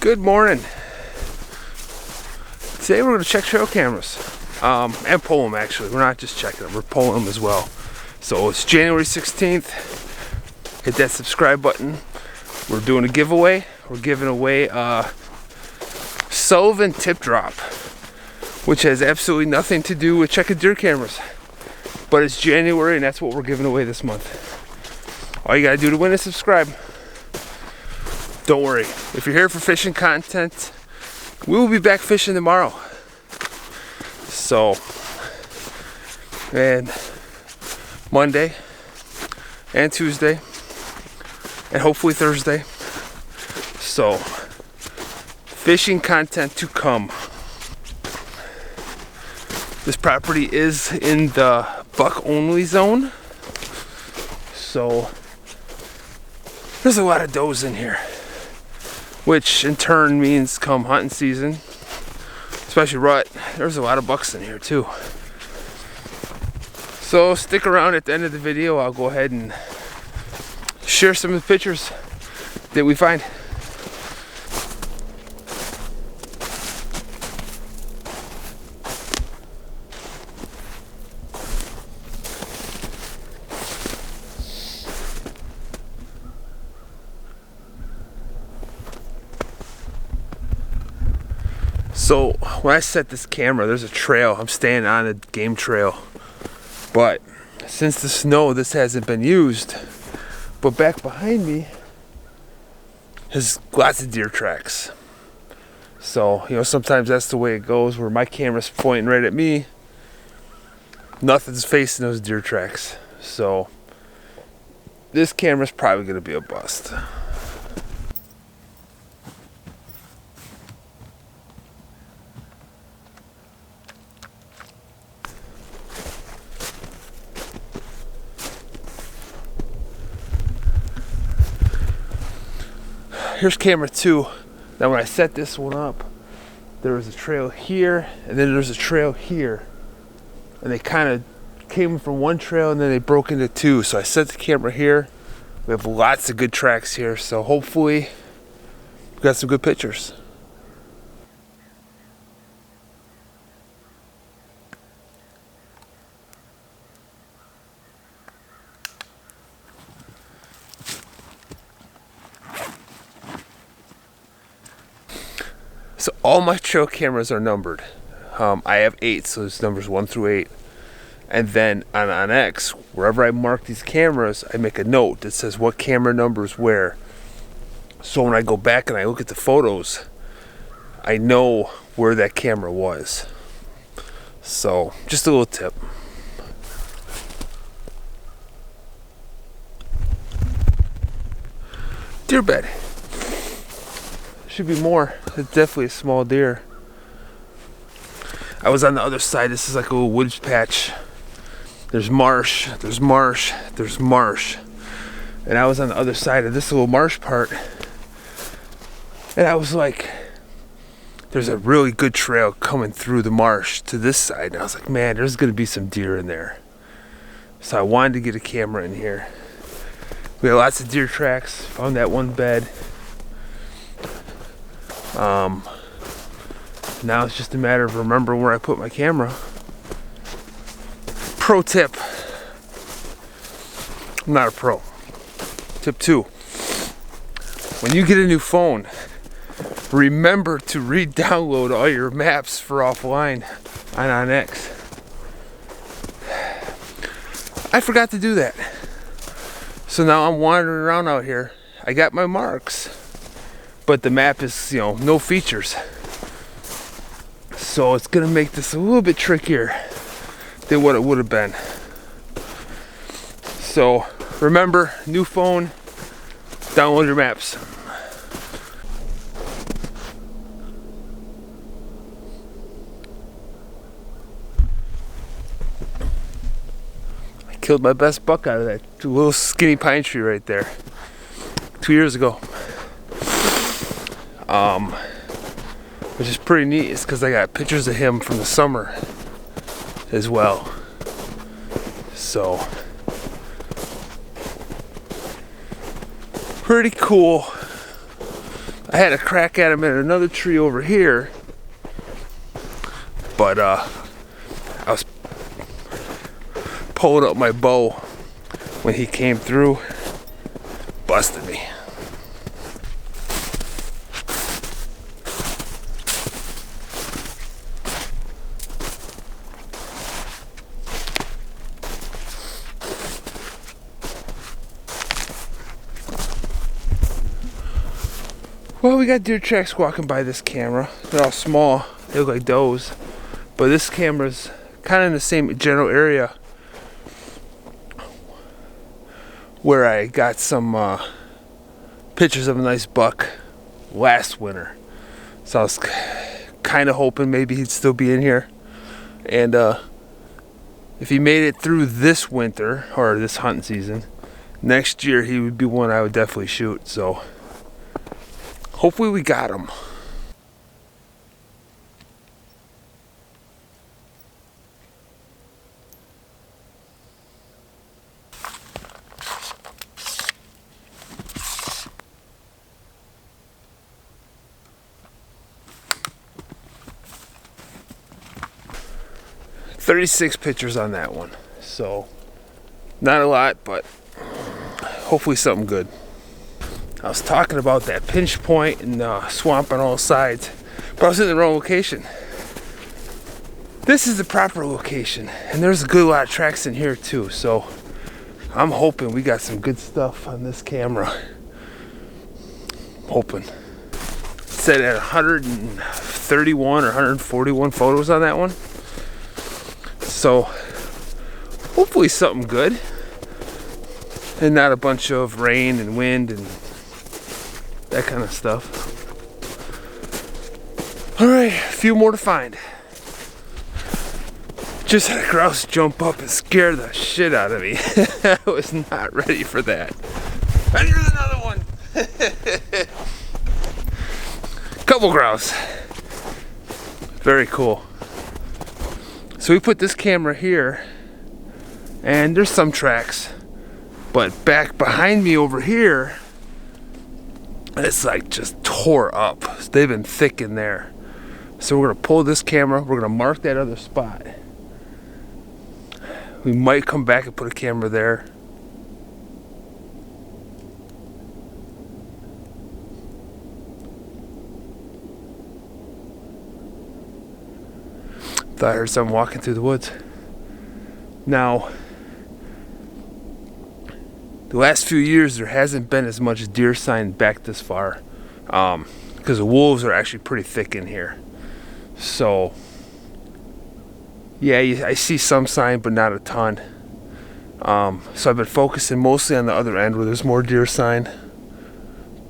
Good morning. Today we're going to check trail cameras and pull them. Actually, we're not just checking them, we're pulling them as well. So it's January 16th. Hit that subscribe button. We're doing a giveaway. We're giving away a Sullivan tip drop, which has absolutely nothing to do with checking deer cameras, but it's January and that's what we're giving away this month. All you gotta do to win is subscribe. Don't worry, if you're here for fishing content, we will be back fishing tomorrow. So, and Monday and Tuesday and hopefully Thursday. So, fishing content to come. This property is in the buck only zone, so there's a lot of does in here, which in turn means come hunting season, especially rut, there's a lot of bucks in here too. So stick around. At the end of the video I'll go ahead and share some of the pictures that we find. So when I set this camera, there's a trail. I'm staying on a game trail, but since the snow, this hasn't been used. But back behind me has lots of deer tracks. So, you know, sometimes that's the way it goes, where my camera's pointing right at me, nothing's facing those deer tracks. So this camera's probably gonna be a bust. Here's camera 2. Now when I set this one up, there was a trail here and then there's a trail here, and they kind of came from one trail and then they broke into two. So I set the camera here. We have lots of good tracks here, so hopefully we got some good pictures. So all my trail cameras are numbered. I have 8, so it's numbers 1 through 8. And then on X, wherever I mark these cameras, I make a note that says what camera number is where. So when I go back and I look at the photos, I know where that camera was. So just a little tip. Deer bed. Should be more. It's definitely a small deer. I was on the other side. This is like a little woods patch. There's marsh, there's marsh, there's marsh. And I was on the other side of this little marsh part. And I was like, there's a really good trail coming through the marsh to this side. And I was like, man, there's gonna be some deer in there. So I wanted to get a camera in here. We had lots of deer tracks. Found that one bed. Now it's just a matter of remembering where I put my camera. Pro tip. I'm not a pro. Tip 2. When you get a new phone, remember to re-download all your maps for offline on X. I forgot to do that. So now I'm wandering around out here. I got my marks, but the map is, you know, no features. So it's gonna make this a little bit trickier than what it would have been. So remember, new phone, download your maps. I killed my best buck out of that little skinny pine tree right there 2 years ago. Which is pretty neat. It's because I got pictures of him from the summer as well. So pretty cool. I had a crack at him at another tree over here, but I was pulling up my bow when he came through, busted me. Well, we got deer tracks walking by this camera. They're all small. They look like does. But this camera's kind of in the same general area where I got some pictures of a nice buck last winter. So I was kind of hoping maybe he'd still be in here. And if he made it through this winter, or this hunting season, next year he would be one I would definitely shoot. So hopefully we got him. "36 pictures on that one, so not a lot, but hopefully something good." I was talking about that pinch point and swamp on all sides, but I was in the wrong location. This is the proper location, and there's a good lot of tracks in here too, so I'm hoping we got some good stuff on this camera. Hoping. It said at 131 or 141 photos on that one, so hopefully something good and not a bunch of rain and wind and that kind of stuff. Alright, a few more to find. Just had a grouse jump up and scare the shit out of me. I was not ready for that. And here's another one. Couple grouse. Very cool. So we put this camera here, and there's some tracks, but back behind me over here, it's like just tore up. They've been thick in there. So we're gonna pull this camera, we're gonna mark that other spot. We might come back and put a camera there. Thought I heard someone walking through the woods. Now, the last few years there hasn't been as much deer sign back this far, because the wolves are actually pretty thick in here. So yeah, I see some sign but not a ton. So I've been focusing mostly on the other end where there's more deer sign,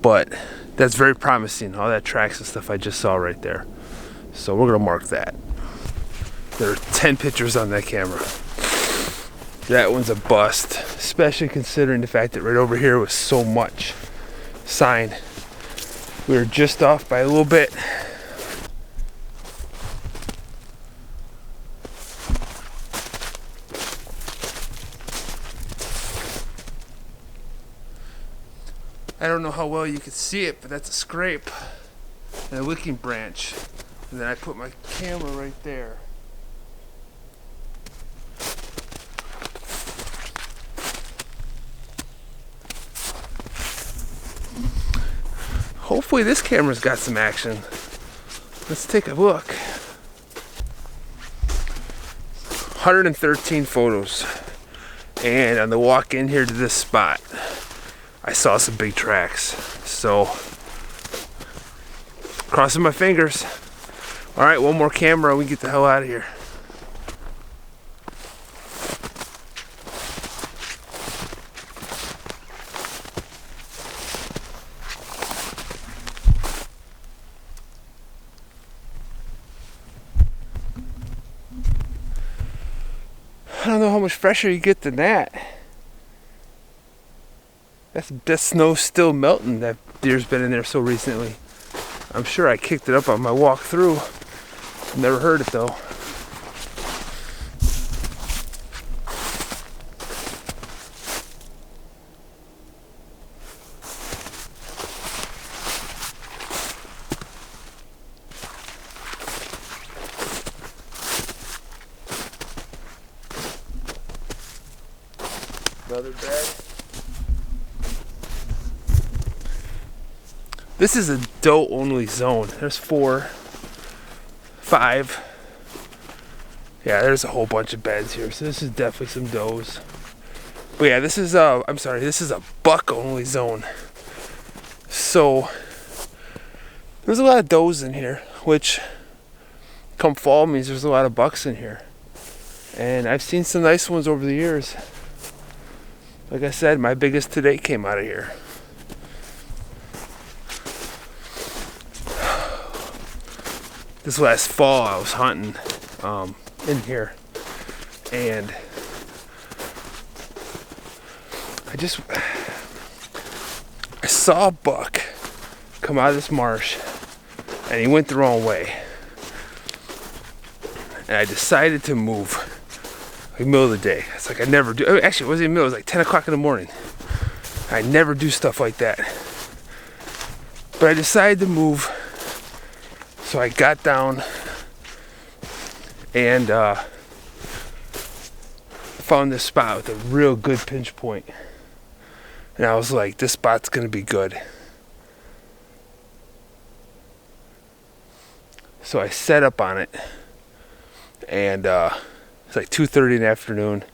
but that's very promising, all that tracks and stuff I just saw right there. So we're gonna mark that. There are 10 pictures on that camera. That one's a bust, especially considering the fact that right over here was so much sign. We were just off by a little bit. I don't know how well you can see it, but that's a scrape and a licking branch. And then I put my camera right there. Hopefully this camera's got some action. Let's take a look. 113 photos. And on the walk in here to this spot, I saw some big tracks. So, crossing my fingers. Alright, one more camera and we get the hell out of here. I don't know how much fresher you get than that. That snow's still melting. That deer's been in there so recently. I'm sure I kicked it up on my walk through. Never heard it though. Another bed. This is a doe only zone. There's 4, 5. Yeah, there's a whole bunch of beds here. So this is definitely some does. But yeah, this is this is a buck only zone. So there's a lot of does in here, which come fall means there's a lot of bucks in here. And I've seen some nice ones over the years. Like I said, my biggest to date came out of here. This last fall I was hunting in here, and I saw a buck come out of this marsh, and he went the wrong way, and I decided to move like middle of the day. It's like I never do. Actually, it wasn't even middle, it was like 10 o'clock in the morning. I never do stuff like that, but I decided to move. So I got down and found this spot with a real good pinch point. And I was like, this spot's gonna be good. So I set up on it, and it's like 2:30 in the afternoon.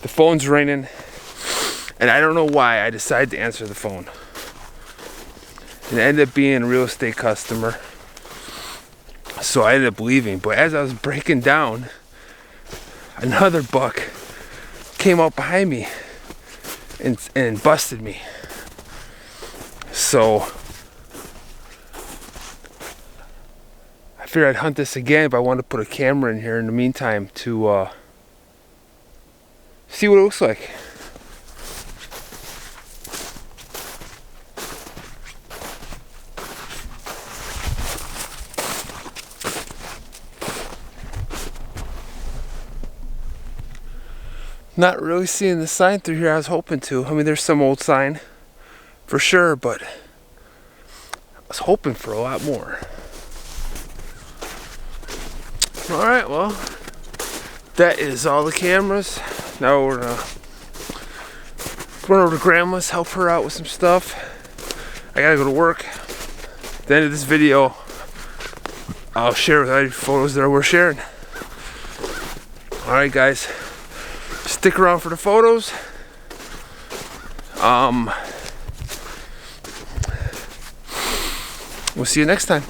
The phone's ringing, and I don't know why I decided to answer the phone. And it ended up being a real estate customer. So I ended up leaving, but as I was breaking down, another buck came up behind me and busted me. So I figured I'd hunt this again, but I wanted to put a camera in here in the meantime to see what it looks like. Not really seeing the sign through here I was hoping to. I mean, there's some old sign for sure, but I was hoping for a lot more. Alright, well, that is all the cameras. Now we're gonna run over to Grandma's, help her out with some stuff. I gotta go to work. At the end of this video, I'll share with any photos that we're sharing. Alright, guys. Stick around for the photos. We'll see you next time.